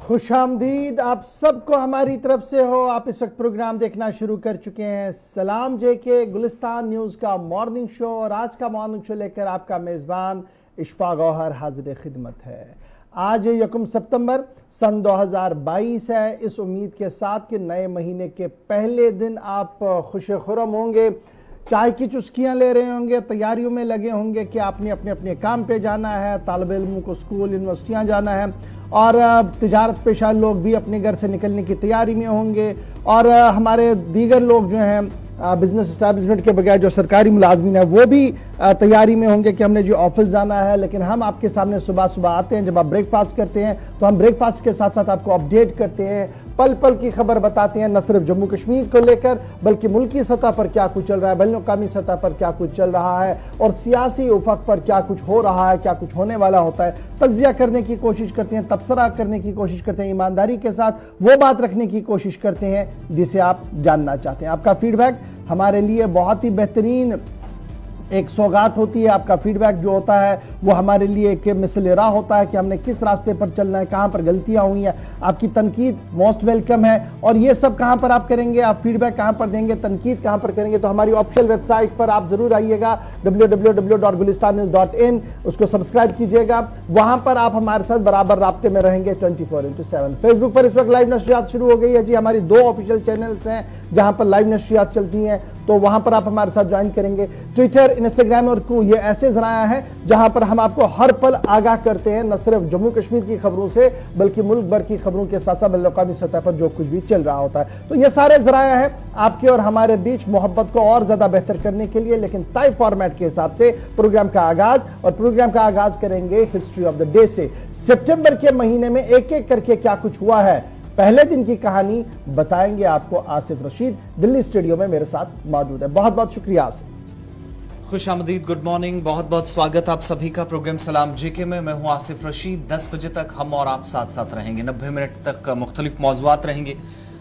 खुशामदीद आप सबको हमारी तरफ से हो। आप इस वक्त प्रोग्राम देखना शुरू कर चुके हैं सलाम जेके गुलिस्तान न्यूज़ का मॉर्निंग शो, और आज का मॉर्निंग शो लेकर आपका मेज़बान इशफाक गौहर हाजिर खिदमत है। आज 1 सितंबर सन 2022 है। इस उम्मीद के साथ कि नए महीने के पहले दिन आप खुश खुरम होंगे, चाय की चुस्कियां ले रहे होंगे, तैयारियों में लगे होंगे कि आपने अपने अपने काम पे जाना है, तालिब इल्मों को स्कूल यूनिवर्सिटियां जाना है, और तिजारत पेशा लोग भी अपने घर से निकलने की तैयारी में होंगे, और हमारे दीगर लोग जो हैं बिजनेस एस्टैब्लिशमेंट के बगैर जो सरकारी मुलाजमीन है वो भी तैयारी में होंगे कि हमने जो ऑफिस जाना है। लेकिन हम आपके सामने सुबह सुबह आते हैं, जब आप ब्रेकफास्ट करते हैं तो हम ब्रेकफास्ट के साथ साथ आपको अपडेट करते हैं, पल पल की खबर बताते हैं, न सिर्फ जम्मू कश्मीर को लेकर बल्कि मुल्की सतह पर क्या कुछ चल रहा है, बैनुल-अक़वामी सतह पर क्या कुछ चल रहा है, और सियासी उफक पर क्या कुछ हो रहा है, क्या कुछ होने वाला होता है। तज्जिया करने की कोशिश करते हैं, तबसरा करने की कोशिश करते हैं, ईमानदारी के साथ वो बात रखने की कोशिश करते हैं जिसे आप जानना चाहते हैं। आपका फीडबैक हमारे लिए बहुत ही बेहतरीन एक सौगात होती है। आपका फीडबैक जो होता है वो हमारे लिए एक मिसल राह होता है कि हमने किस रास्ते पर चलना है, कहाँ पर गलतियाँ हुई हैं। आपकी तनकीद मोस्ट वेलकम है। और ये सब कहाँ पर आप करेंगे, आप फीडबैक कहाँ पर देंगे, तनकीद कहाँ पर करेंगे, तो हमारी ऑफिशियल वेबसाइट पर आप जरूर आइएगा www.gulistannews.in, उसको सब्सक्राइब कीजिएगा। वहाँ पर आप हमारे साथ बराबर राब्ते में रहेंगे 24/7। फेसबुक पर इस वक्त लाइव नशरियात शुरू हो गई है जी। हमारी 2 ऑफिशियल चैनल्स हैं जहाँ पर लाइव नशरियात चलती हैं, तो वहाँ पर आप हमारे साथ ज्वाइन करेंगे। ट्विटर, इंस्टाग्राम और को ये ऐसे जराया हैं जहां पर हम आपको हर पल आगाह करते हैं, न सिर्फ जम्मू कश्मीर की खबरों से बल्कि मुल्क भर की खबरों के साथ साथ बैनुल-अक़वामी सतह पर जो कुछ भी चल रहा होता है। तो ये सारे जराया है आपके और हमारे बीच मोहब्बत को और ज्यादा बेहतर करने के लिए। लेकिन तय फॉर्मेट के हिसाब से प्रोग्राम का आगाज करेंगे हिस्ट्री ऑफ द डे से। सितंबर के महीने में एक एक करके क्या कुछ हुआ है, पहले दिन की कहानी बताएंगे आपको आसिफ रशीद, दिल्ली स्टूडियो में मेरे साथ मौजूद है। बहुत बहुत शुक्रिया आसिफ। खुश आमदीद, गुड मॉर्निंग, बहुत बहुत स्वागत आप सभी का प्रोग्राम सलाम जेके में। मैं हूं आसिफ रशीद। 10 बजे तक हम और आप साथ साथ रहेंगे। 90 मिनट तक मुख्तलिफ मौज़ूआत रहेंगे,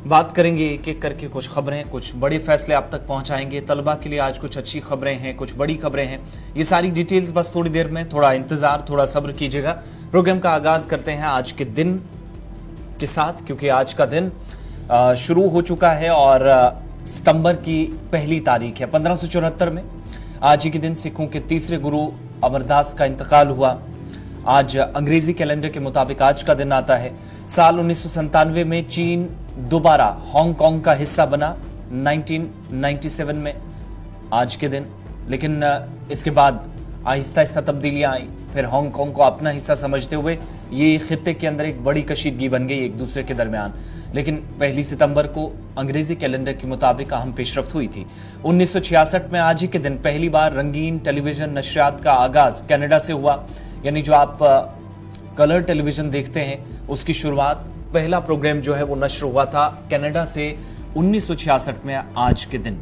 बात करेंगे एक एक करके, कुछ खबरें, कुछ बड़े फैसले आप तक पहुंचाएंगे। तलबा के लिए आज कुछ अच्छी खबरें हैं, कुछ बड़ी खबरें हैं। ये सारी डिटेल्स बस थोड़ी देर में, थोड़ा इंतजार, थोड़ा सब्र कीजिएगा। प्रोग्राम का आगाज करते हैं आज के दिन के साथ, क्योंकि आज का दिन शुरू हो चुका है और सितंबर की पहली तारीख है। 1574 में आज ही के दिन सिखों के तीसरे गुरु अमरदास का इंतकाल हुआ। आज अंग्रेजी कैलेंडर के मुताबिक आज का दिन आता है। साल 1997 में चीन दोबारा हांगकांग का हिस्सा बना, 1997 में आज के दिन। लेकिन इसके बाद आहिस्ता आहिस्ता तब्दीलियां आई, फिर हांगकांग को अपना हिस्सा समझते हुए ये खित्ते के अंदर एक बड़ी कशीदगी बन गई एक दूसरे के दरमियान। लेकिन 1 सितंबर को अंग्रेजी कैलेंडर के मुताबिक अहम पेशरफ्त हुई थी। 1966 में आज ही के दिन पहली बार रंगीन टेलीविजन नशरियात का आगाज कनाडा से हुआ। यानी जो आप कलर टेलीविजन देखते हैं उसकी शुरुआत, पहला प्रोग्राम जो है वो नश्र हुआ था कनाडा से 1966 में आज के दिन।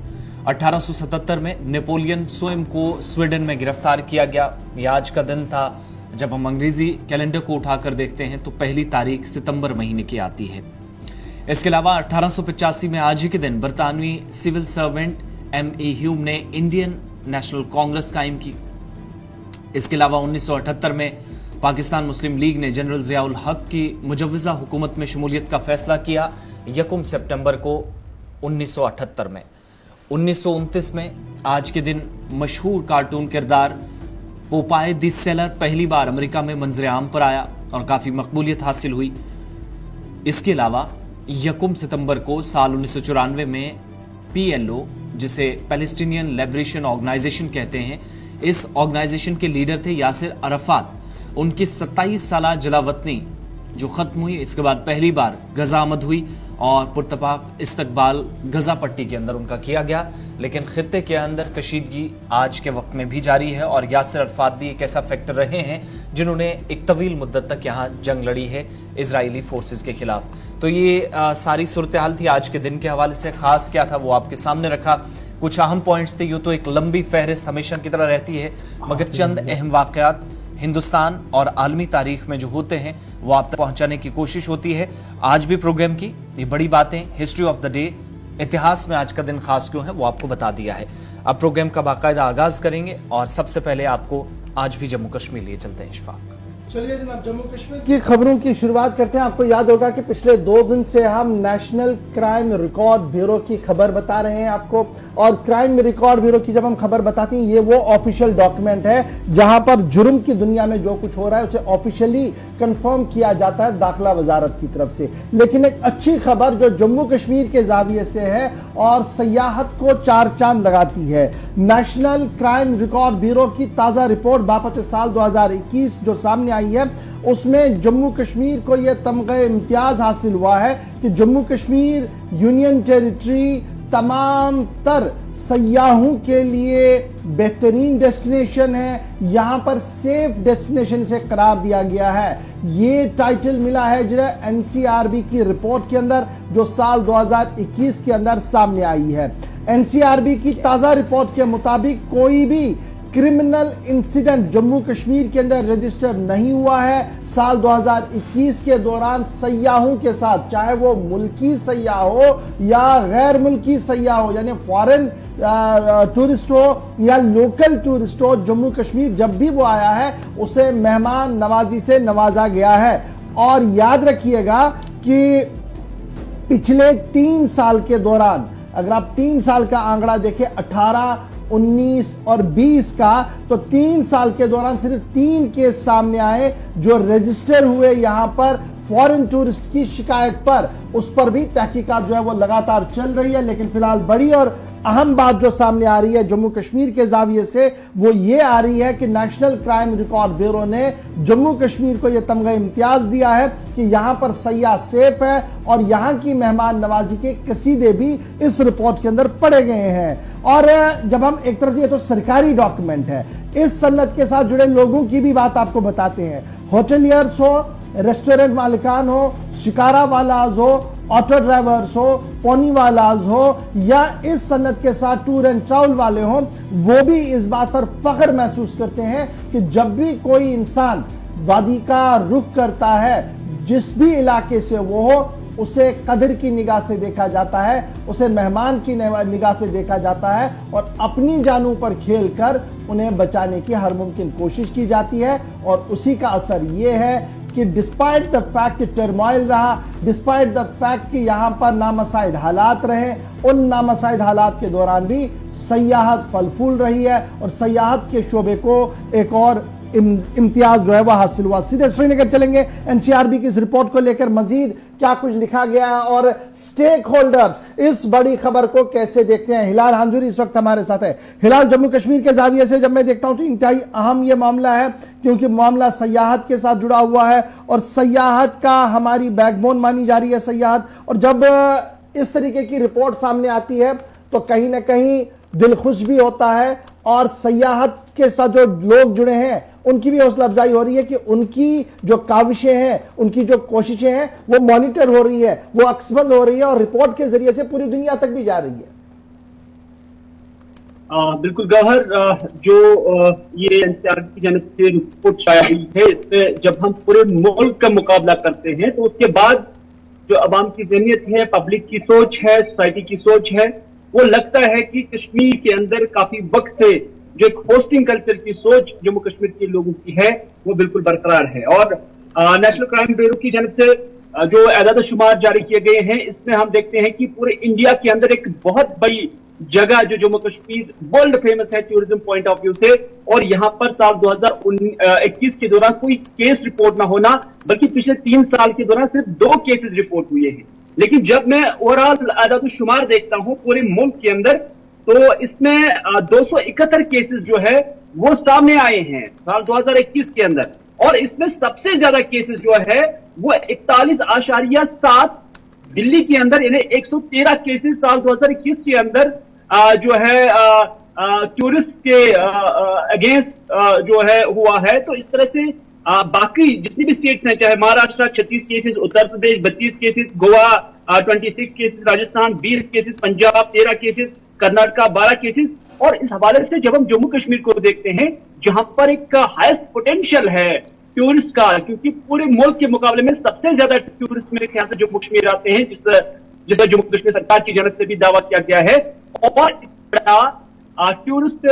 1877 में नेपोलियन स्वयं को स्वीडन में गिरफ्तार किया गया। यह आज का दिन था। जब हम अंग्रेजी कैलेंडर को उठाकर देखते हैं तो पहली तारीख सितंबर महीने की आती है। इसके अलावा 1885 में आज ही के दिन बरतानवी सिविल सर्वेंट M.A. ह्यूम ने इंडियन नेशनल कांग्रेस कायम की। इसके अलावा 1978 में पाकिस्तान मुस्लिम लीग ने जनरल ज़ियाउल हक की मुजव्वज़ा हुकूमत में शमूलियत का फैसला किया 1 सितंबर को 1978 में। 1929 में आज के दिन मशहूर कार्टून किरदार पोपाय द सेलर पहली बार अमेरिका में मंजर आम पर आया और काफी मकबूलियत हासिल हुई। इसके अलावा 1 सितंबर को साल 1994 में PLO, जिसे पैलेस्टीनियन लिबरेशन ऑर्गेनाइजेशन कहते हैं, इस ऑर्गेनाइजेशन के लीडर थे यासिर अराफात। उनकी 27 साल जलावतनी जो खत्म हुई, इसके बाद पहली बार गजा आमद हुई और पुरतपाक इस्तकबाल गजा पट्टी के अंदर उनका किया गया। लेकिन खित्ते के अंदर कशीदगी आज के वक्त में भी जारी है और यासिर अराफात भी एक ऐसा फैक्टर रहे हैं जिन्होंने एक तवील मुद्दत तक यहाँ जंग लड़ी है इजरायली फोर्सेस के खिलाफ। तो ये सारी सूरत हाल थी आज के दिन के हवाले से। खास क्या था वो आपके सामने रखा। कुछ अहम पॉइंट्स थे। यूँ तो एक लंबी फहरिस्त हमेशा की तरह रहती है, मगर चंद अहम वाक़यात हिंदुस्तान और आलमी तारीख में जो होते हैं वो आप तक पहुंचाने की कोशिश होती है। आज भी प्रोग्राम की ये बड़ी बातें, हिस्ट्री ऑफ द डे, इतिहास में आज का दिन खास क्यों है वो आपको बता दिया है। अब प्रोग्राम का बाकायदा आगाज करेंगे और सबसे पहले आपको आज भी जम्मू कश्मीर लिए चलते हैं। इशफाक, चलिए जनाब, जम्मू कश्मीर की खबरों की शुरुआत करते हैं। आपको याद होगा कि पिछले 2 दिन से हम नेशनल क्राइम रिकॉर्ड ब्यूरो की खबर बता रहे हैं आपको, और क्राइम रिकॉर्ड ब्यूरो की जब हम खबर बताते हैं, ये वो ऑफिशियल डॉक्यूमेंट है जहां पर जुर्म की दुनिया में जो कुछ हो रहा है उसे ऑफिशियली कंफर्म किया जाता है दाखिला वजारत की तरफ से। लेकिन एक अच्छी खबर जो जम्मू कश्मीर के जाविये से है और सयाहत को 4 चांद लगाती है। नेशनल क्राइम रिकॉर्ड ब्यूरो की ताजा रिपोर्ट बापत साल 2021 जो सामने आई है, उसमें जम्मू कश्मीर को यह तमगा इम्तियाज हासिल हुआ है कि जम्मू कश्मीर यूनियन टेरिटरी तमाम तर सयाहों के लिए बेहतरीन डेस्टिनेशन है। यहां पर सेफ डेस्टिनेशन इसे करार दिया गया है। ये टाइटल मिला है जिन्हें एनसीआरबी की रिपोर्ट के अंदर जो साल 2021 के अंदर सामने आई है। एनसीआरबी की ताजा रिपोर्ट के मुताबिक कोई भी क्रिमिनल इंसिडेंट जम्मू कश्मीर के अंदर रजिस्टर नहीं हुआ है। साल 2021 के दौरान सयाहों के साथ, चाहे वो मुल्की सयाह हो या गैर मुल्की सयाह हो, यानी फॉरेन टूरिस्ट हो या लोकल टूरिस्ट हो, जम्मू कश्मीर जब भी वो आया है उसे मेहमान नवाजी से नवाजा गया है। और याद रखिएगा कि पिछले 3 साल के दौरान, अगर आप 3 साल का आंकड़ा देखें, 18, 19 और 20 का, तो 3 साल के दौरान सिर्फ 3 केस सामने आए जो रजिस्टर हुए यहां पर फॉरेन टूरिस्ट की शिकायत पर। उस पर भी तहकीकात जो है वो लगातार चल रही है। लेकिन फिलहाल बड़ी और अहम बात जो सामने आ रही है जम्मू कश्मीर के जाविये से, वो ये आ रही है कि नेशनल क्राइम रिकॉर्ड ब्यूरो ने जम्मू कश्मीर को यह तमगा इम्तियाज दिया है कि यहां पर सयाह सेफ है और यहां की मेहमान नवाजी के कसीदे भी इस रिपोर्ट के अंदर पढ़े गए हैं। और जब हम एक तरह से, ये तो सरकारी डॉक्यूमेंट है, इस सन्नत के साथ जुड़े लोगों की भी बात आपको बताते हैं। होटलियर्स हो, रेस्टोरेंट मालिकान हो, शिकारा वालाज हो, ऑटो ड्राइवर्स हो, पोनी वालाज हो, या इस सन्नत के साथ टूर एंड ट्रैवल वाले हो, वो भी इस बात पर फख्र महसूस करते हैं कि जब भी कोई इंसान वादी का रुख करता है, जिस भी इलाके से वो हो, उसे कदर की निगाह से देखा जाता है, उसे मेहमान की निगाह से देखा जाता है और अपनी जानों पर खेलकर उन्हें बचाने की हर मुमकिन कोशिश की जाती है। और उसी का असर ये है कि डिस्पाइट द फैक्ट कि टर्मोइल रहा, डिस्पाइट द फैक्ट कि यहां पर नामसाइद हालात रहे, उन नामसाइद हालात के दौरान भी सयाहत फल फूल रही है और सयाहत के शोबे को एक और इम्तियाज जो है वह हासिल हुआ। सीधे श्रीनगर चलेंगे, एनसीआरबी की इस रिपोर्ट को लेकर मजीद क्या कुछ लिखा गया है और स्टेक होल्डर्स इस बड़ी खबर को कैसे देखते हैं। हिलाल हांजुरी इस वक्त हमारे साथ है। हिलाल, जम्मू कश्मीर के जाविये से जब मैं देखता हूं तो इंतहाई अहम यह मामला है, क्योंकि मामला सयाहत के साथ जुड़ा हुआ है और सयाहत का हमारी बैकबोन मानी जा रही है सयाहत। और जब इस तरीके की रिपोर्ट सामने आती है तो कहीं ना कहीं दिल खुश भी होता है और सयाहत के साथ जो लोग जुड़े हैं उनकी भी हौसला अफजाई हो रही है कि उनकी जो काविशें हैं, उनकी जो कोशिशें हैं, वो मॉनिटर हो रही है, वो अक्सबंद हो रही है और रिपोर्ट के जरिए से पूरी दुनिया तक भी जा रही है। बिल्कुल गौहर, जो ये एनसीआरबी की जानिब से रिपोर्ट शाया हुई है, इसमें जब हम पूरे मुल्क का मुकाबला करते हैं तो उसके बाद जो अवाम की ज़हनियत है, पब्लिक की सोच है, सोसाइटी की सोच है, वो लगता है कि कश्मीर के अंदर काफी वक्त से जो एक होस्टिंग कल्चर की सोच जम्मू कश्मीर के लोगों की है वो बिल्कुल बरकरार है। और नेशनल क्राइम ब्यूरो की जानिब से जो एदाद शुमार जारी किए गए हैं, इसमें हम देखते हैं कि पूरे इंडिया के अंदर एक बहुत बड़ी जगह जो जम्मू कश्मीर वर्ल्ड फेमस है टूरिज्म पॉइंट ऑफ व्यू से, और यहाँ पर साल 2021 के दौरान कोई केस रिपोर्ट ना होना, बल्कि पिछले 3 साल के दौरान सिर्फ 2 केसेस रिपोर्ट हुए हैं। लेकिन जब मैं ओवरऑल आदाद शुमार देखता हूं पूरे मुल्क के अंदर, तो इसमें 271 केसेस जो है वो सामने आए हैं साल 2021 के अंदर, और इसमें सबसे ज्यादा केसेस जो है वो 41.7 दिल्ली के अंदर, यानी 113 केसेस साल 2021 के अंदर जो है टूरिस्ट के अगेंस्ट जो है हुआ है। तो इस तरह से बाकी जितनी भी स्टेट्स हैं, चाहे Maharashtra 36 cases, Uttar Pradesh 32 cases, Goa 26 cases, Rajasthan 20 cases, Punjab 13 cases, Karnataka 12 cases. और इस हवाले से जब हम जम्मू कश्मीर को देखते हैं, जहां पर एक हाईएस्ट पोटेंशियल है टूरिस्ट का, क्योंकि पूरे मुल्क के मुकाबले में सबसे ज्यादा टूरिस्ट मेरे ख्याल से जम्मू कश्मीर आते हैं, जिससे जम्मू कश्मीर सरकार की जानब से भी दावा किया गया है। और टूरिस्ट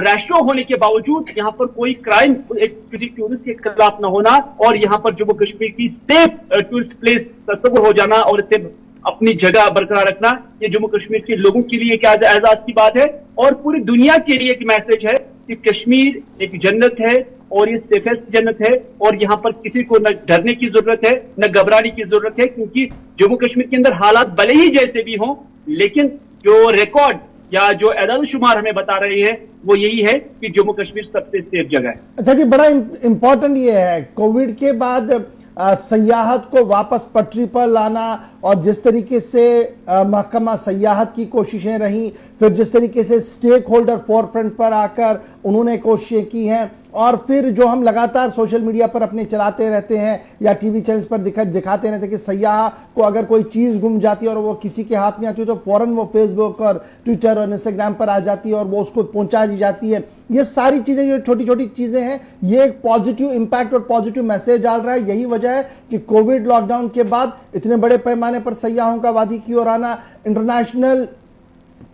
रेशो होने के बावजूद यहाँ पर कोई क्राइम किसी टूरिस्ट के खिलाफ न होना और यहाँ पर जम्मू कश्मीर की सेफ टूरिस्ट प्लेस तस्वुर हो जाना और इसे अपनी जगह बरकरार रखना, ये जम्मू कश्मीर के लोगों के लिए एक एजाज की बात है और पूरी दुनिया के लिए एक मैसेज है कि कश्मीर एक जन्नत है और ये सेफेस्ट जन्नत है और यहाँ पर किसी को न डरने की जरूरत है न घबराने की जरूरत है, क्योंकि जम्मू कश्मीर के अंदर हालात भले ही जैसे भी हों, लेकिन जो रिकॉर्ड या जो एदाद शुमार हमें बता रहे हैं वो यही है कि जम्मू कश्मीर सबसे सेफ जगह है। अच्छा जी, बड़ा इंपॉर्टेंट ये है कोविड के बाद सयाहत को वापस पटरी पर लाना और जिस तरीके से महकमा सयाहत की कोशिशें रही, फिर जिस तरीके से स्टेक होल्डर फोरफ्रंट पर आकर उन्होंने कोशिशें की हैं और फिर जो हम लगातार सोशल मीडिया पर अपने चलाते रहते हैं या टीवी चैनल्स पर दिखाते रहते हैं कि सयाह को अगर कोई चीज गुम जाती है और वो किसी के हाथ में आती है तो फौरन वो फेसबुक और ट्विटर और इंस्टाग्राम पर आ जाती है और वो उसको पहुंचा दी जाती है। ये सारी चीजें जो छोटी छोटी चीजें हैं ये एक पॉजिटिव इंपैक्ट और पॉजिटिव मैसेज डाल रहा है। यही वजह है कि कोविड लॉकडाउन के बाद इतने बड़े पैमाने पर सयाहों का वादी की ओर आना, इंटरनेशनल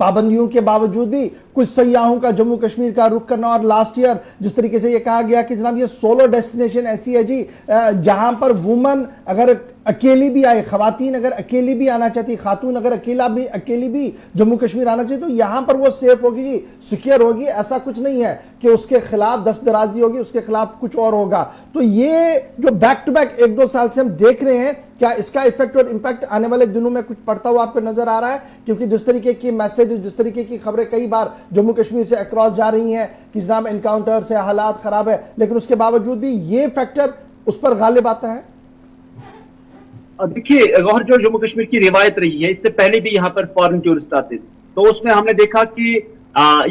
पाबंदियों के बावजूद भी कुछ सयाहों का जम्मू कश्मीर का रुख करना और लास्ट ईयर जिस तरीके से ये कहा गया कि जनाब ये सोलो डेस्टिनेशन ऐसी है जी जहां पर वुमन अगर अकेली भी आए, खवातीन अगर अकेली भी आना चाहती, खातून अगर अकेली भी जम्मू कश्मीर आना चाहिए तो यहां पर वो सेफ होगी जी, सिक्योर होगी। ऐसा कुछ नहीं है कि उसके खिलाफ दस्तदराजी होगी, उसके खिलाफ कुछ और होगा। तो ये जो बैक टू बैक 1-2 साल से हम देख रहे हैं, क्या इसका इफेक्ट और इंपैक्ट आने वाले दिनों में कुछ पड़ता हुआ आपको नजर आ रहा है? क्योंकि जिस तरीके की मैसेज, जिस तरीके की खबरें कई बार जम्मू कश्मीर से अक्रॉस जा रही हैं कि जनाब एनकाउंटर से हालात खराब है, लेकिन उसके बावजूद भी ये फैक्टर उस पर गालिब आता है। देखिए गौहर, जो जम्मू कश्मीर की रिवायत रही है, इससे पहले भी यहाँ पर फॉरेन टूरिस्ट आते थे, तो उसमें हमने देखा कि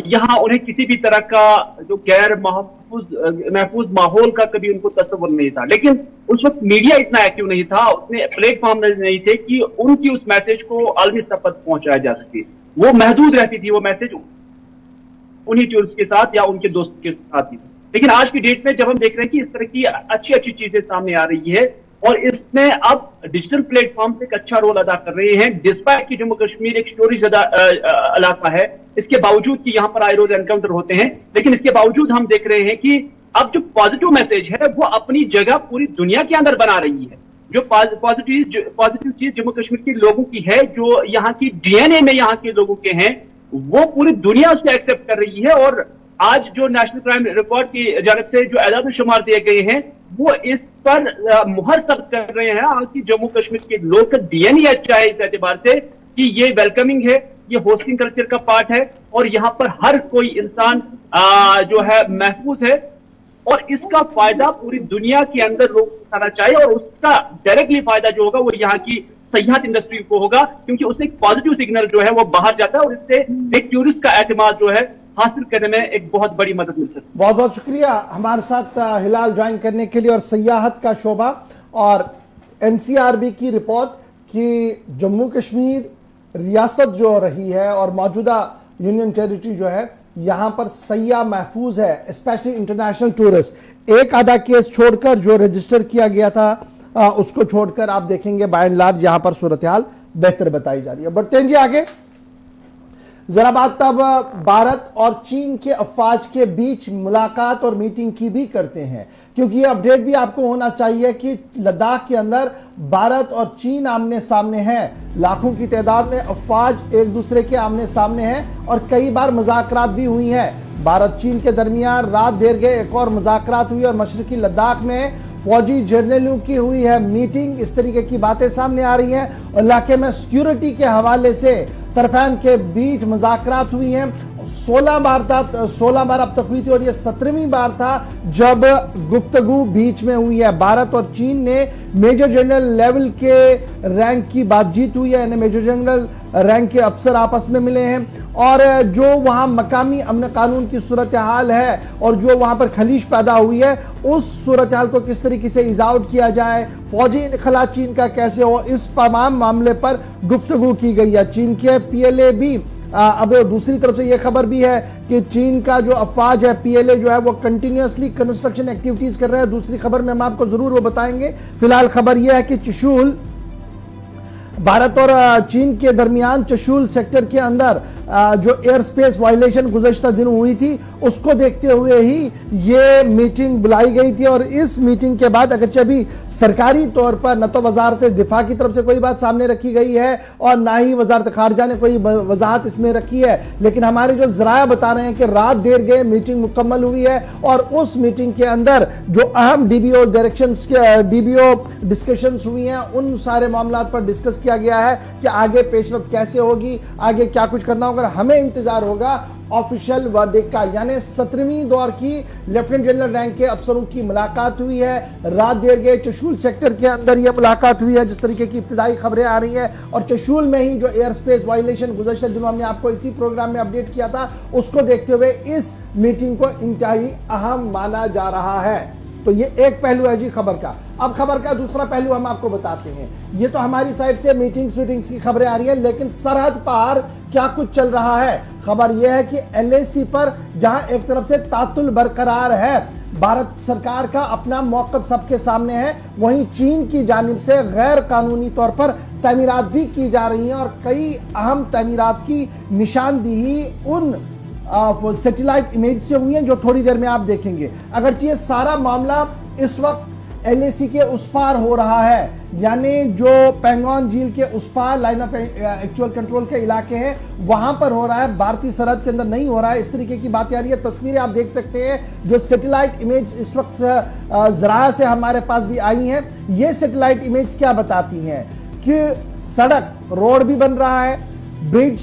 यहाँ उन्हें किसी भी तरह का जो गैर महफूज माहौल का कभी उनको तस्वुर नहीं था। लेकिन उस वक्त मीडिया इतना एक्टिव नहीं था, उतने प्लेटफॉर्म नहीं थे कि उनकी उस मैसेज को आलमी स्तर पर पहुंचाया जा सके। वो महदूद रहती थी वो मैसेज उन्हीं टूरिस्ट के साथ या उनके दोस्त के साथ ही। लेकिन आज की डेट में जब हम देख रहे हैं कि इस तरह की अच्छी अच्छी चीजें सामने आ रही है और इसमें अब डिजिटल प्लेटफॉर्म से एक अच्छा रोल अदा कर रहे हैं, डिस्पाइट कि जम्मू कश्मीर एक स्टोरेज इलाका है, इसके बावजूद कि यहाँ पर आए रोज एनकाउंटर होते हैं, लेकिन इसके बावजूद हम देख रहे हैं कि अब जो पॉजिटिव मैसेज है वो अपनी जगह पूरी दुनिया के अंदर बना रही है। जो पॉजिटिव चीज जम्मू कश्मीर के लोगों की है, जो यहाँ की डीएनए में यहाँ के लोगों के हैं, वो पूरी दुनिया उसको एक्सेप्ट कर रही है। और आज जो नेशनल क्राइम रिकॉर्ड की जानब से जो एजाद शुमार दिए गए हैं वो इस पर मुहर सब कर रहे हैं कि जम्मू कश्मीर के लोग का डीएनए अच्छा है इस एतबार से कि ये वेलकमिंग है, ये होस्टिंग कल्चर का पार्ट है और यहाँ पर हर कोई इंसान जो है महफूज है और इसका फायदा पूरी दुनिया के अंदर लोग उठाना चाहिए और उसका डायरेक्टली फायदा जो होगा वो यहाँ की सयाहत इंडस्ट्री को होगा, क्योंकि उससे एक पॉजिटिव सिग्नल जो है वो बाहर जाता है और इससे एक टूरिस्ट का एतमाद जो है हासिल करने में एक बहुत बड़ी मदद मिल सकती है। बहुत बहुत शुक्रिया हमारे साथ हिलाल ज्वाइन करने के लिए। और सयाहत का शोबा और एनसीआरबी की रिपोर्ट कि जम्मू कश्मीर रियासत जो रही है और मौजूदा यूनियन टेरिटरी जो है यहां पर सयाह महफूज है, स्पेशली इंटरनेशनल टूरिस्ट। एक आधा केस छोड़कर जो रजिस्टर किया गया था उसको छोड़कर आप देखेंगे बाय एंड लार्ज यहां पर सूरत हाल बेहतर बताई जा रही है। बढ़ते हैं जी आगे। जरा बात तब भारत और चीन के अफवाज के बीच मुलाकात और मीटिंग की भी करते हैं, क्योंकि ये अपडेट भी आपको होना चाहिए कि लद्दाख के अंदर भारत और चीन आमने सामने हैं। लाखों की तादाद में अफवाज एक दूसरे के आमने सामने हैं और कई बार मुज़ाकरात भी हुई हैं। भारत चीन के दरमियान रात देर गए एक और मुज़ाकरात हुई और मशरकी लद्दाख में फौजी जर्नलों की हुई है मीटिंग। इस तरीके की बातें सामने आ रही हैं और इलाके में सिक्योरिटी के हवाले से तरफैन के बीच मुज़ाकरात हुई हैं। 16 बार अब तक हुई थी और ये 17वीं बार था जब गुफ्तगू बीच में हुई है। भारत और चीन ने मेजर जनरल लेवल के रैंक की बातचीत हुई है, यानी मेजर जनरल रैंक के अफसर आपस में मिले हैं और जो वहां मकामी अमन कानून की सूरत हाल है और जो वहां पर खलीश पैदा हुई है उस सूरत हाल को किस तरीके से इज़ आउट किया जाए, फौजी इनखला चीन का कैसे हो, इस तमाम मामले पर गुफ्तगू की गई है। चीन के पीएलए भी अब दूसरी तरफ से यह खबर भी है कि चीन का जो अफवाज है पीएलए जो है वो कंटिन्यूअसली कंस्ट्रक्शन एक्टिविटीज कर रहे हैं। दूसरी खबर में हम आपको जरूर वो बताएंगे। फिलहाल खबर यह है कि चशूल भारत और चीन के दरमियान चशूल सेक्टर के अंदर जो एयर स्पेस वायलेशन गुज़श्ता दिन हुई थी उसको देखते हुए ही ये मीटिंग बुलाई गई थी। और इस मीटिंग के बाद अगरचे भी सरकारी तौर पर न तो वजारत दिफा की तरफ से कोई बात सामने रखी गई है और ना ही वजारत खारजा ने कोई वजाहत इसमें रखी है, लेकिन हमारे जो जराया बता रहे हैं कि रात देर गए मीटिंग मुकम्मल हुई है और उस मीटिंग के अंदर जो अहम डीबीओ डायरेक्शंस डीबीओ डिस्कशंस हुई हैं उन सारे मामलों पर डिस्कस किया गया है कि आगे पेशरफ्त कैसे होगी, आगे क्या कुछ करना होगा। हमें इंतजार होगा ऑफिशियल वर्डिक्ट का, यानी 17वीं दौर की लेफ्टिनेंट जनरल रैंक के अफसरों की मुलाकात हुई है। रात देर गए चशूल सेक्टर के अंदर यह मुलाकात हुई है, जिस तरीके की इब्तिदाई खबरें आ रही हैं, और चशूल में ही जो एयर स्पेस वायलेशन गुज़श्ता दिनों हमने आपको इसी प्रोग्राम में अपडेट किया था, उसको देखते हुए इस मीटिंग को इंतहाई अहम माना जा रहा है। तो ये एक पहलू है जी खबर का। अब खबर का दूसरा पहलू हम आपको बताते हैं। ये तो हमारी साइड से मीटिंग्स की खबरें आ रही है, लेकिन सरहद पार क्या कुछ चल रहा है। खबर यह है कि एलएसी पर जहां एक तरफ से तातुल बरकरार है, भारत सरकार का अपना मौक़िफ़ सबके सामने है, वहीं चीन की जानिब से गैर कानूनी तौर पर तमीरात भी की जा रही हैं और कई अहम तमीरात की निशानदेही उन सैटेलाइट इमेज से हुई हैं जो थोड़ी देर में आप देखेंगे। अगरचे ये सारा मामला इस वक्त एलएसी के उस पार हो रहा है, यानी जो पेंगोंग झील के उस पार लाइन ऑफ एक्चुअल कंट्रोल के इलाके हैं वहां पर हो रहा है, भारतीय सरहद के अंदर नहीं हो रहा है। इस तरीके की बातें आ रही है। तस्वीरें आप देख सकते हैं जो सैटेलाइट इमेज इस वक्त जरा से हमारे पास भी आई हैं। ये सैटेलाइट इमेज क्या बताती हैं कि सड़क रोड भी बन रहा है, ब्रिज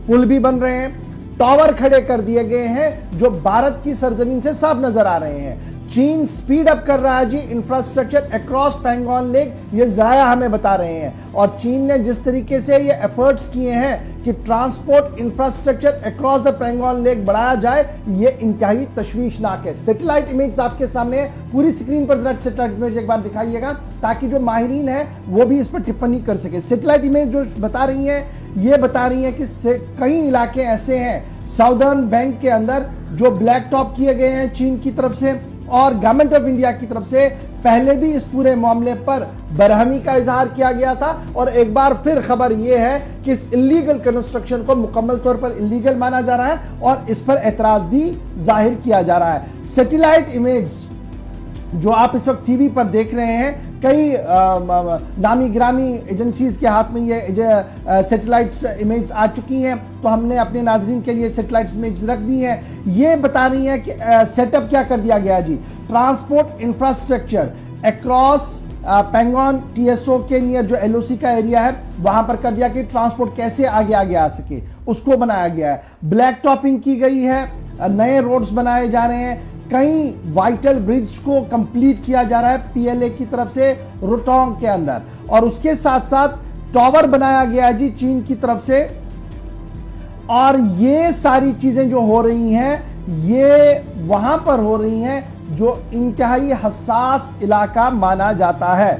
पुल भी बन रहे हैं, टावर खड़े कर दिए गए हैं जो भारत की सरजमीन से साफ नजर आ रहे हैं। चीन स्पीड अप कर रहा है जी इंफ्रास्ट्रक्चर अक्रॉस पैंगोंग लेक, ये जराया हमें बता रहे हैं। और चीन ने जिस तरीके से ये एफर्ट्स किए हैं कि transport infrastructure across the Pangong lake बढ़ाया जाए, ये इंतहाई तशवीशनाक है। सैटेलाइट इमेज आपके सामने है, पूरी स्क्रीन पर जरा सैटेलाइट इमेज एक बार दिखाइएगा ताकि जो माहिरीन है वो भी इस पर टिप्पणी कर सके। सैटेलाइट इमेज जो बता रही है ये बता रही है कि कई इलाके ऐसे हैं साउदर्न बैंक के अंदर जो ब्लैक टॉप किए गए हैं चीन की तरफ से, और गवर्नमेंट ऑफ इंडिया की तरफ से पहले भी इस पूरे मामले पर बरहमी का इजहार किया गया था। और एक बार फिर खबर यह है कि इस इलीगल कंस्ट्रक्शन को मुकम्मल तौर पर इलीगल माना जा रहा है और इस पर एतराज भी जाहिर किया जा रहा है। सैटेलाइट इमेज जो आप इस वक्त टीवी पर देख रहे हैं, कई नामी ग्रामी एजेंसीज के हाथ में ये सैटेलाइट इमेज आ चुकी हैं, तो हमने अपने नाजरीन के लिए सैटेलाइट इमेज रख दी हैं। ये बता रही है कि सेटअप क्या कर दिया गया जी, transport infrastructure across Pangong Tso के नियर जो एलओसी का एरिया है वहां पर कर दिया कि ट्रांसपोर्ट कैसे आगे आ सके, उसको बनाया गया है। ब्लैक टॉपिंग की गई है, नए रोड्स बनाए जा रहे हैं, कई वाइटल ब्रिज को कंप्लीट किया जा रहा है पीएलए की तरफ से रोटोंग के अंदर, और उसके साथ साथ टावर बनाया गया है जी चीन की तरफ से। और ये सारी चीजें जो हो रही हैं ये वहां पर हो रही हैं जो इंतहाई हसास इलाका माना जाता है।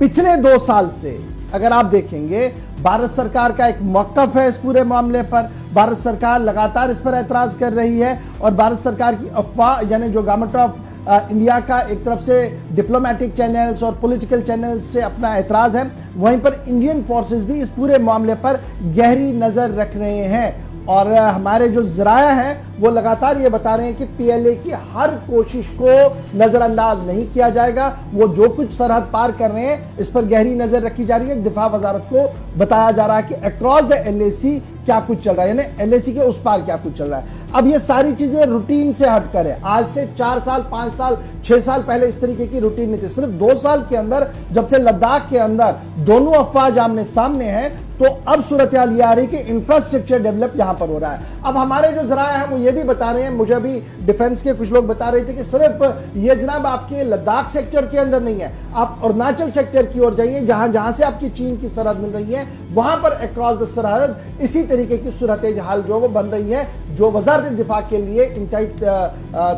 पिछले 2 साल से अगर आप देखेंगे भारत सरकार का एक मौक़िफ़ है इस पूरे मामले पर, भारत सरकार लगातार इस पर एतराज़ कर रही है और भारत सरकार की अफवाह यानी जो गवर्नमेंट ऑफ इंडिया का एक तरफ से डिप्लोमेटिक चैनल्स और पॉलिटिकल चैनल्स से अपना एतराज़ है, वहीं पर इंडियन फोर्सेस भी इस पूरे मामले पर गहरी नज़र रख रहे हैं। और हमारे जो जराया हैं वो लगातार ये बता रहे हैं कि पीएलए की हर कोशिश को नजरअंदाज नहीं किया जाएगा। वो जो कुछ सरहद पार कर रहे हैं इस पर गहरी नजर रखी जा रही है। दिफा वजारत को बताया जा रहा है कि अक्रॉस द एलएसी क्या कुछ चल रहा है, यानी एलएसी के उस पार क्या कुछ चल रहा है। अब ये सारी चीजें रूटीन से हटकर है। आज से 4 साल 5 साल 6 साल पहले इस तरीके की रूटीन नहीं थी। सिर्फ 2 साल के अंदर जब से लद्दाख के अंदर दोनों अफवाज आमने सामने हैं तो अब सूरत हाल ये आ रही कि इंफ्रास्ट्रक्चर डेवलप यहां पर हो रहा है। अब हमारे जो जराए हैं वो ये भी बता रहे हैं, मुझे अभी डिफेंस के कुछ लोग बता रहे थे कि सिर्फ ये जनाब आपके लद्दाख सेक्टर के अंदर नहीं है, आप अरुणाचल सेक्टर की ओर जाइए जहां जहां से आपकी चीन की सरहद मिल रही है वहां पर अक्रॉस द सरहद इसी तरीके की सूरत हाल जो वो बन रही है, जो वजारत दिफा के लिए इंतहाई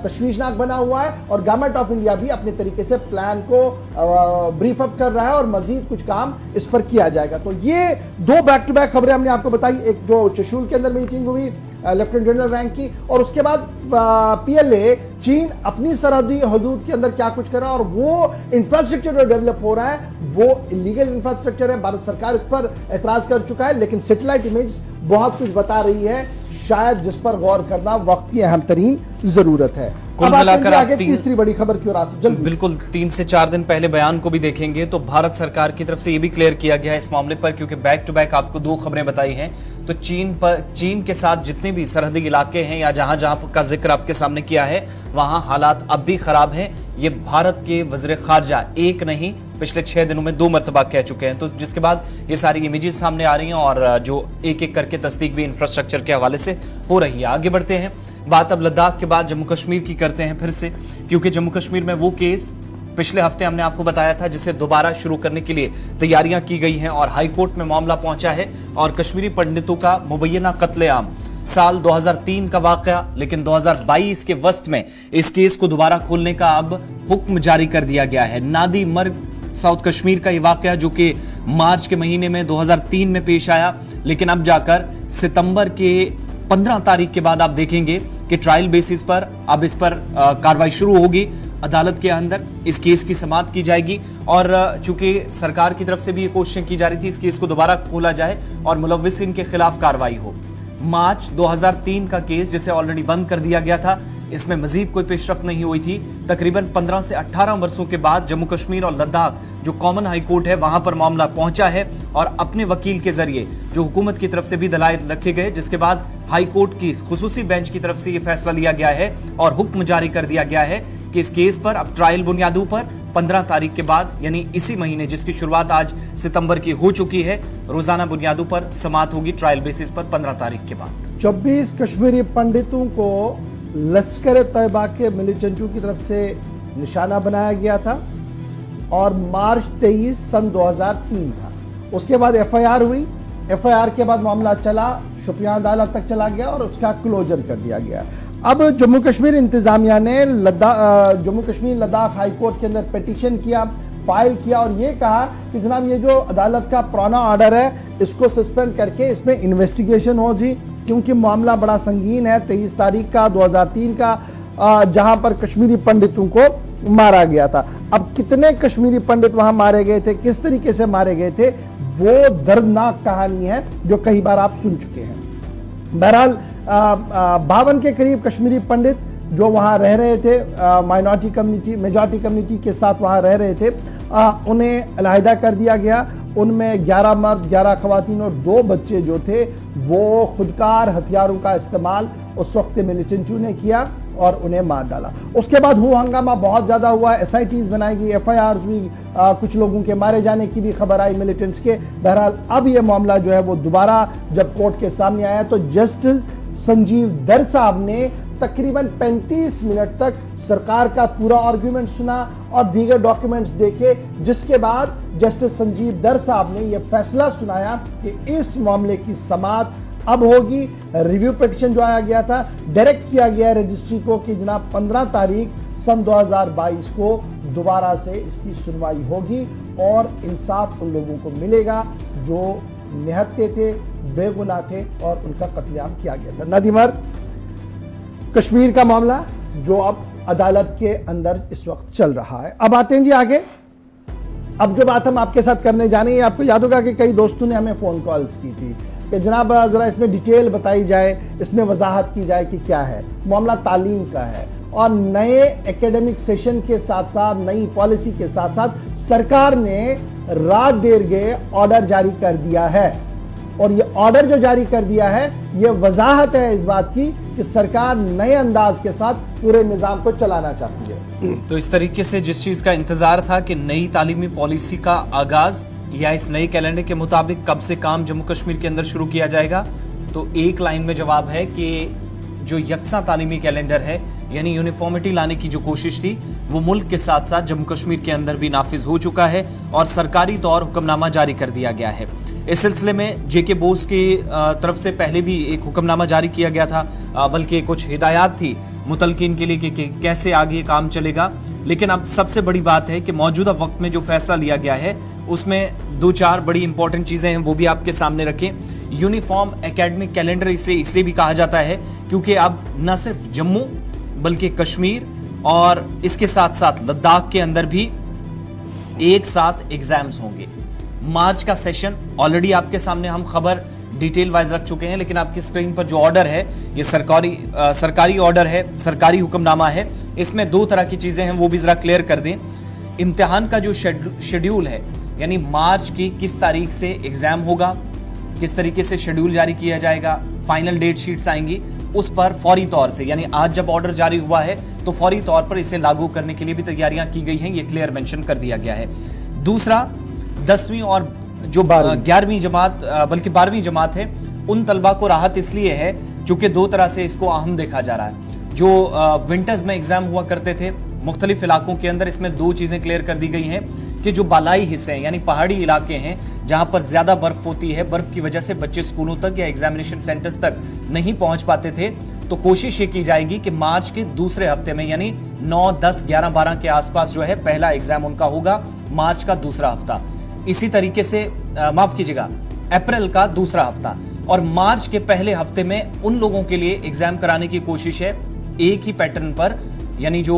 तशवीशनाक बना हुआ है। और गवर्नमेंट ऑफ इंडिया भी अपने तरीके से प्लान को ब्रीफ अप कर रहा है और मजीद कुछ काम इस पर किया जाएगा। तो ये 2 बैक टू बैक खबरें हमने आपको बताई, एक जो चशूल के अंदर मीटिंग हुई लेफ्टिनेंट जनरल रैंक की, और उसके बाद PLA चीन अपनी सरहदी हदूद के अंदर क्या कुछ कर रहा है, और वो इंफ्रास्ट्रक्चर जो डेवलप हो रहा है वो इलीगल इंफ्रास्ट्रक्चर है। भारत सरकार इस पर एतराज कर चुका है, लेकिन सैटेलाइट इमेज बहुत कुछ बता रही है, शायद जिस पर गौर करना वक्त की अहम तरीन जरूरत है। कुल मिलाकर आप तीसरी बड़ी खबर की ओर आसिफ जल्दी। बिल्कुल 3 से 4 दिन पहले बयान को भी देखेंगे तो भारत सरकार की तरफ से ये भी क्लियर किया गया है इस मामले पर, क्योंकि बैक टू बैक आपको 2 खबरें बताई हैं। तो चीन के साथ जितने भी सरहदी इलाके हैं या जहां जहां का जिक्र आपके सामने किया है वहां हालात अब भी खराब हैं। ये भारत के वज़ीर खारजा एक नहीं पिछले 6 दिनों में 2 मरतबा कह चुके हैं। तो जिसके बाद ये सारी इमेजेस सामने आ रही हैं और जो एक एक करके तस्दीक भी इंफ्रास्ट्रक्चर के हवाले से हो रही है। आगे बढ़ते हैं, बात अब लद्दाख के बाद जम्मू कश्मीर की करते हैं फिर से, क्योंकि जम्मू कश्मीर में वो केस पिछले हफ्ते हमने आपको बताया था जिसे दोबारा शुरू करने के लिए तैयारियां की गई हैं और हाईकोर्ट में मामला पहुंचा है। और कश्मीरी पंडितों का मुबैना कत्लेआम साल 2003 का वाकया, लेकिन 2022 के वस्त में इस केस को दोबारा खोलने का अब हुक्म जारी कर दिया गया है। नादी मर्ग साउथ कश्मीर का ये वाकया जो कि मार्च के महीने में 2003 में पेश आया, लेकिन अब जाकर सितंबर के 15 तारीख के बाद आप देखेंगे कि ट्रायल बेसिस पर अब इस पर कार्रवाई शुरू होगी अदालत के अंदर, इस केस की समाअत की जाएगी। और चूंकि सरकार की तरफ से भी ये कोशिशें की जा रही थी इस केस को दोबारा खोला जाए और मुलव्विसिन के खिलाफ कार्रवाई हो। मार्च 2003 का केस जिसे ऑलरेडी बंद कर दिया गया था, इसमें मजीद कोई पेशरफ्त नहीं हुई थी। तकरीबन 15 से 18 वर्षों के बाद जम्मू कश्मीर और लद्दाख जो कॉमन हाई कोर्ट है वहां पर मामला पहुंचा है और अपने वकील के जरिए जो हुकूमत की तरफ से भी दलाइल रखे गए, जिसके बाद हाई कोर्ट की खुसूसी बेंच की तरफ से यह फैसला लिया गया है और हुक्म जारी कर दिया गया है कि इस केस पर अब ट्रायल बुनियादों पर 15 तारीख के बाद यानी इसी महीने जिसकी शुरुआत आज सितंबर की हो चुकी है, रोजाना बुनियादों पर समाअत होगी ट्रायल बेसिस पर 15 तारीख के बाद। 24 कश्मीरी पंडितों को लश्कर तैयबा के मिलिटेंटों की तरफ से निशाना बनाया गया था और मार्च 23 सन 2003 था। उसके बाद FIR हुई, FIR के बाद मामला चला, शुपियां अदालत तक चला गया और उसका क्लोजर कर दिया गया। अब जम्मू कश्मीर इंतजामिया ने जम्मू कश्मीर लद्दाख हाई कोर्ट के अंदर पिटीशन किया, फाइल किया और ये कहा कि जनाब ये जो अदालत का पुराना ऑर्डर है इसको सस्पेंड करके इसमें इन्वेस्टिगेशन हो जी, क्योंकि मामला बड़ा संगीन है। 23 तारीख का 2003 का जहां पर कश्मीरी पंडितों को मारा गया था। अब कितने कश्मीरी पंडित वहां मारे गए थे, किस तरीके से मारे गए थे, वो दर्दनाक कहानी है जो कई बार आप सुन चुके हैं। बहरहाल 52 के करीब कश्मीरी पंडित जो वहां रह रहे थे, माइनॉरिटी कम्युनिटी मेजॉरिटी कम्युनिटी के साथ वहां रह रहे थे, उन्हें अलहदा कर दिया गया। उनमें 11 मर्द 11 खवातीन और 2 बच्चे जो थे वो खुदकार हथियारों का इस्तेमाल उस वक्त मिलिटेंटों ने किया और उन्हें मार डाला। उसके बाद हंगामा बहुत ज्यादा हुआ, SITs बनाई गई, FIRs हुई, कुछ लोगों के मारे जाने की भी खबर आई मिलिटेंट्स के। बहरहाल अब यह मामला जो है वो दोबारा जब कोर्ट के सामने आया तो जस्टिस संजीव दर साहब ने तकरीबन 35 मिनट तक सरकार का पूरा आर्गुमेंट सुना और दीगर डॉक्यूमेंट्स देखे, जिसके बाद जस्टिस संजीव दर साहब ने यह फैसला सुनाया कि इस मामले की समाअत अब होगी। रिव्यू पिटीशन जो आया गया था डायरेक्ट किया गया रजिस्ट्री को कि जनाब 15 तारीख सन 2022 को दोबारा से इसकी सुनवाई होगी और इंसाफ उन लोगों को मिलेगा जो निहत्थे थे, बेगुनाह थे और उनका कत्लेआम किया गया था। नदीमर कश्मीर का मामला जो अब अदालत के अंदर इस वक्त चल रहा है। अब आते हैं जी आगे। अब जो बात हम आपके साथ करने जाने, आपको याद होगा कि कई दोस्तों ने हमें फोन कॉल्स की थी कि जनाब जरा इसमें डिटेल बताई जाए, इसमें वजाहत की जाए कि क्या है मामला। तालीम का है और नए एकेडमिक सेशन के साथ साथ नई पॉलिसी के साथ साथ सरकार ने रात देर गए ऑर्डर जारी कर दिया है और ये ऑर्डर जो जारी कर दिया है ये वजाहत है इस बात की कि सरकार नए अंदाज के साथ पूरे निजाम को चलाना चाहती है। तो इस तरीके से जिस चीज का इंतजार था कि नई तालीमी पॉलिसी का आगाज या इस नए कैलेंडर के मुताबिक कब से काम जम्मू कश्मीर के अंदर शुरू किया जाएगा, तो एक लाइन में जवाब है कि जो यकसा तालीमी कैलेंडर है यानी यूनिफॉर्मिटी लाने की जो कोशिश थी वो मुल्क के साथ साथ जम्मू कश्मीर के अंदर भी नाफिज हो चुका है और सरकारी तौर हुक्मनामा जारी कर दिया गया है। इस सिलसिले में JK बोस की तरफ से पहले भी एक हुक्मनामा जारी किया गया था, बल्कि कुछ हिदायत थी मुतलकिन के लिए कि कैसे आगे काम चलेगा। लेकिन अब सबसे बड़ी बात है कि मौजूदा वक्त में जो फैसला लिया गया है उसमें 2-4 बड़ी इंपॉर्टेंट चीजें हैं, वो भी आपके सामने रखें। यूनिफॉर्म एकेडमिक कैलेंडर इसलिए भी कहा जाता है क्योंकि अब न सिर्फ जम्मू बल्कि कश्मीर और इसके साथ साथ लद्दाख के अंदर भी एक साथ एग्जाम्स होंगे। मार्च का सेशन ऑलरेडी आपके सामने हम खबर डिटेल वाइज रख चुके हैं, लेकिन आपकी स्क्रीन पर जो ऑर्डर है ये सरकारी ऑर्डर है, सरकारी हुक्मनामा है। इसमें 2 तरह की चीजें हैं, वो भी जरा क्लियर कर दें। इम्तिहान का जो शेड्यूल है, यानी मार्च की किस तारीख से एग्जाम होगा, किस तरीके से शेड्यूल जारी किया जाएगा, फाइनल डेट शीट्स आएंगी, उस पर फौरी तौर से, यानी आज जब ऑर्डर जारी हुआ है तो फौरी तौर पर इसे लागू करने के लिए भी तैयारियां की गई हैं, ये क्लियर मेंशन कर दिया गया है। दूसरा, 10वीं और जो 11वीं जमात बल्कि 12वीं जमात है, उन तलबा को राहत इसलिए है क्योंकि 2 तरह से इसको अहम देखा जा रहा है। जो विंटर्स में एग्जाम हुआ करते थे मुख्तलिफ इलाकों के अंदर, इसमें 2 चीजें क्लियर कर दी गई हैं कि जो बालाई हिस्से हैं यानी पहाड़ी इलाके हैं जहां पर ज्यादा बर्फ होती है, बर्फ की वजह से बच्चे स्कूलों तक या एग्जामिनेशन सेंटर्स तक नहीं पहुंच पाते थे, तो कोशिश ये की जाएगी कि मार्च के दूसरे हफ्ते में यानी 9, 10, 11, 12 के आसपास जो है पहला एग्जाम उनका होगा, मार्च का दूसरा हफ्ता। इसी तरीके से माफ कीजिएगा, अप्रैल का दूसरा हफ्ता और मार्च के पहले हफ्ते में उन लोगों के लिए एग्जाम कराने की कोशिश है एक ही पैटर्न पर, यानी जो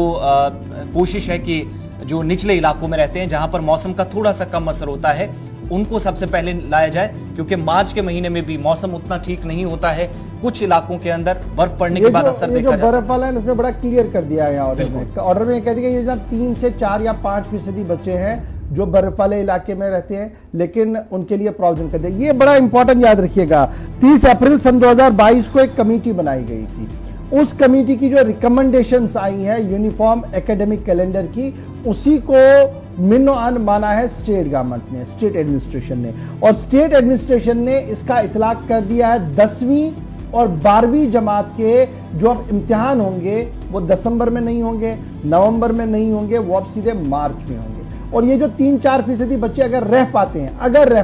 कोशिश है कि जो निचले इलाकों में रहते हैं जहां पर मौसम का थोड़ा सा कम असर होता है, उनको सबसे पहले लाया जाए, क्योंकि मार्च के महीने में भी मौसम उतना ठीक नहीं होता है। कुछ इलाकों के अंदर बर्फ पड़ने के बाद असर देखा जाता है। बर्फ वाला है उसमें बड़ा क्लियर कर दिया है ऑर्डर में कह दिया ये 3 से 4 या 5% बच्चे हैं जो बर्फ वाले इलाके में रहते हैं, लेकिन उनके लिए प्रोविजन कर दिया। ये बड़ा इंपॉर्टेंट याद रखिएगा। 30 अप्रैल सन 2022 को एक कमेटी बनाई गई थी। उस कमेटी की जो रिकमेंडेशंस आई हैं यूनिफॉर्म एकेडमिक कैलेंडर की, उसी को मिनो अन माना है स्टेट गवर्नमेंट ने, स्टेट एडमिनिस्ट्रेशन ने, और स्टेट एडमिनिस्ट्रेशन ने इसका इतलाक कर दिया है 10वीं और 12वीं जमात के जो अब इम्तिहान होंगे वो दिसंबर में नहीं होंगे, नवंबर में नहीं होंगे, वो अब सीधे मार्च में होंगे। और ये जो 3-4% बच्चे अगर रह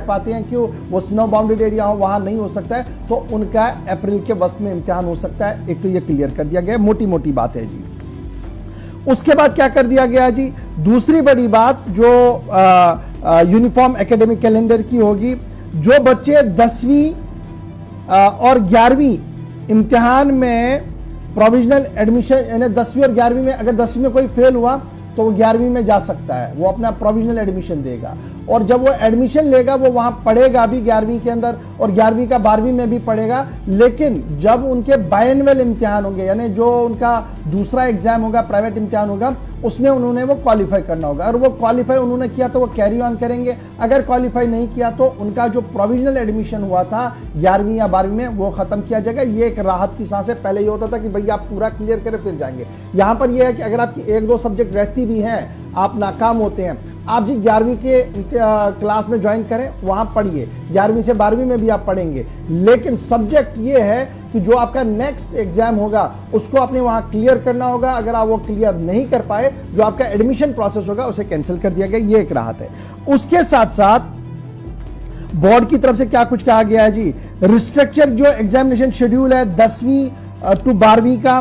पाते हैं कि वो स्नो बाउंडेड एरिया हो, वहां नहीं हो सकता है, तो उनका अप्रैल के वस्त में इम्तिहान हो सकता है। एक तो ये क्लियर कर दिया गया, मोटी मोटी बात है जी। उसके बाद क्या कर दिया गया जी, दूसरी बड़ी बात जो यूनिफॉर्म एकेडमिक कैलेंडर की होगी, जो बच्चे 10वीं और 11वीं इम्तिहान में प्रोविजनल एडमिशन, यानी 10वीं और 11वीं में, अगर 10वीं में कोई फेल हुआ तो वो 11वीं में जा सकता है, वो अपना प्रोविजनल एडमिशन देगा, और जब वो एडमिशन लेगा वो वहां पढ़ेगा भी 11वीं के अंदर, और 11वीं का 12वीं में भी पढ़ेगा। लेकिन जब उनके बायएनुअल इम्तिहान होंगे, यानी जो उनका दूसरा एग्जाम होगा, प्राइवेट इम्तिहान होगा, उसमें उन्होंने वो क्वालिफाई करना होगा। अगर वो क्वालिफाई उन्होंने किया तो वो कैरी ऑन करेंगे, अगर क्वालिफाई नहीं किया तो उनका जो प्रोविजनल एडमिशन हुआ था 11वीं या 12वीं में वो खत्म किया जाएगा। ये एक राहत की सांस है। पहले ये होता था कि भैया आप पूरा क्लियर करें फिर जाएंगे। यहां पर ये है कि अगर आपकी 1-2 सब्जेक्ट रहती भी हैं, आप नाकाम होते हैं, आप जी 11वीं के क्लास में ज्वाइन करें, वहां पढ़िए, 11वीं से 12वीं में भी आप पढ़ेंगे, लेकिन सब्जेक्ट ये है कि जो आपका नेक्स्ट एग्जाम होगा उसको आपने वहां क्लियर करना होगा। अगर आप वो क्लियर नहीं कर पाए, जो आपका एडमिशन प्रोसेस होगा उसे कैंसिल कर दिया गया। ये एक राहत है। उसके साथ साथ बोर्ड की तरफ से क्या कुछ कहा गया है जी, रिस्ट्रक्चर जो एग्जामिनेशन शेड्यूल है 10वीं टू 12वीं का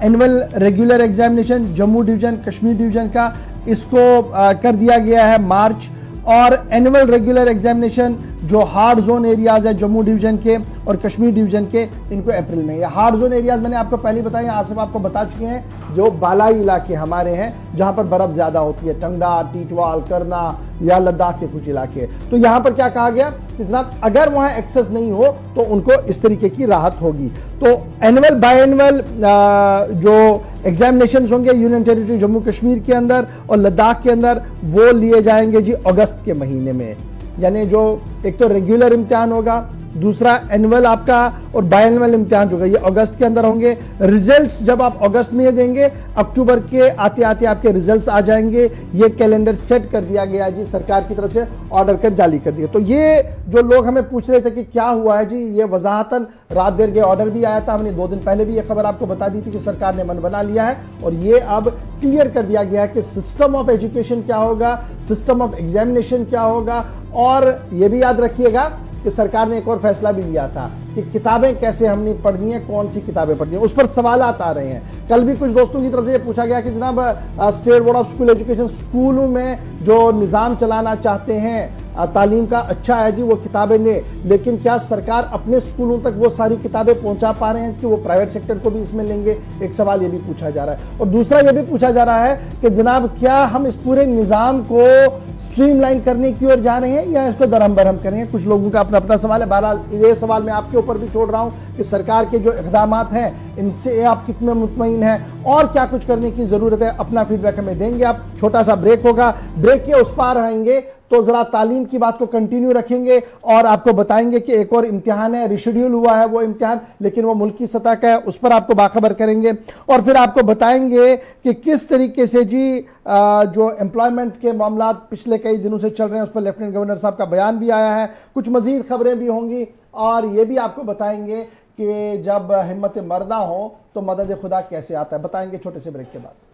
annual regular examination Jammu division, Kashmir division का, इसको कर दिया गया है मार्च, और एनुअल रेगुलर एग्जामिनेशन जो हार्ड जोन एरियाज है जम्मू डिवीजन के और कश्मीर डिवीजन के, इनको अप्रैल में। ये हार्ड जोन एरियाज मैंने आपको पहले बताया, आसिफ आपको बता चुके हैं, जो बालाई इलाके हमारे हैं जहां पर बर्फ ज्यादा होती है, टंगडा, टीटवाल, करना या लद्दाख के कुछ इलाके। तो यहां पर क्या कहा गया, इतना अगर वहां एक्सेस नहीं हो तो उनको इस तरीके की राहत होगी। तो एनुअल बायएनुअल जो एग्जामिनेशन होंगे यूनियन टेरिटरी जम्मू कश्मीर के अंदर और लद्दाख के अंदर, वो लिए जाएंगे जी अगस्त के महीने में। यानी जो एक तो रेगुलर इम्तिहान होगा, दूसरा एनुअल आपका और बायएनुअल इम्तिहान होगा, ये अगस्त के अंदर होंगे। रिजल्ट्स जब आप अगस्त में देंगे, अक्टूबर के आते आते आपके रिजल्ट्स आ जाएंगे। ये कैलेंडर सेट कर दिया गया जी, सरकार की तरफ से ऑर्डर कर जारी कर दिया। तो ये जो लोग हमें पूछ रहे थे कि क्या हुआ है जी, ये वजाहतन रात देर के ऑर्डर भी आया था, हमने 2 दिन पहले भी ये खबर आपको बता दी थी कि सरकार ने मन बना लिया है, और ये अब क्लियर कर दिया गया है कि सिस्टम ऑफ एजुकेशन क्या होगा, सिस्टम ऑफ एग्जामिनेशन क्या होगा। और ये भी याद रखिएगा कि सरकार ने एक और फैसला भी लिया था कि किताबें कैसे हमने पढ़नी है, कौन सी किताबें पढ़नी है, उस पर सवालात आ रहे हैं। कल भी कुछ दोस्तों की तरफ से ये पूछा गया कि जनाब state board of school education स्कूलों में जो निज़ाम चलाना चाहते हैं तालीम का, अच्छा है जी वो किताबें दें, लेकिन क्या सरकार अपने स्कूलों तक वो सारी किताबें पहुंचा पा रहे हैं कि वो प्राइवेट सेक्टर को भी इसमें लेंगे? एक सवाल ये भी पूछा जा रहा है। और दूसरा ये भी पूछा जा रहा है कि जनाब क्या हम इस पूरे निज़ाम को स्ट्रीमलाइन करने की ओर जा रहे हैं या इसको दरहम बरहम करेंगे? कुछ लोगों का अपना अपना सवाल है। बहरहाल ये सवाल मैं आपके ऊपर भी छोड़ रहा हूं कि सरकार के जो इक़दाम हैं इनसे आप कितने मुतमईन हैं और क्या कुछ करने की जरूरत है, अपना फीडबैक हमें देंगे आप। छोटा सा ब्रेक होगा, ब्रेक के उस पार आएंगे तो जरा तालीम की बात को कंटिन्यू रखेंगे और आपको बताएंगे कि एक और इम्तिहान है, रिशेड्यूल हुआ है वो इम्तिहान, लेकिन वो मुल्की सतह का है, उस पर आपको बाखबर करेंगे। और फिर आपको बताएंगे कि किस तरीके से जी जो एम्प्लॉयमेंट के मामला पिछले कई दिनों से चल रहे हैं उस पर लेफ्टिनेंट गवर्नर साहब का बयान भी आया है, कुछ मजीद खबरें भी होंगी और ये भी आपको बताएंगे कि जब हिम्मत मर्दा हो तो मदद खुदा कैसे आता है, बताएंगे छोटे से ब्रेक के बाद।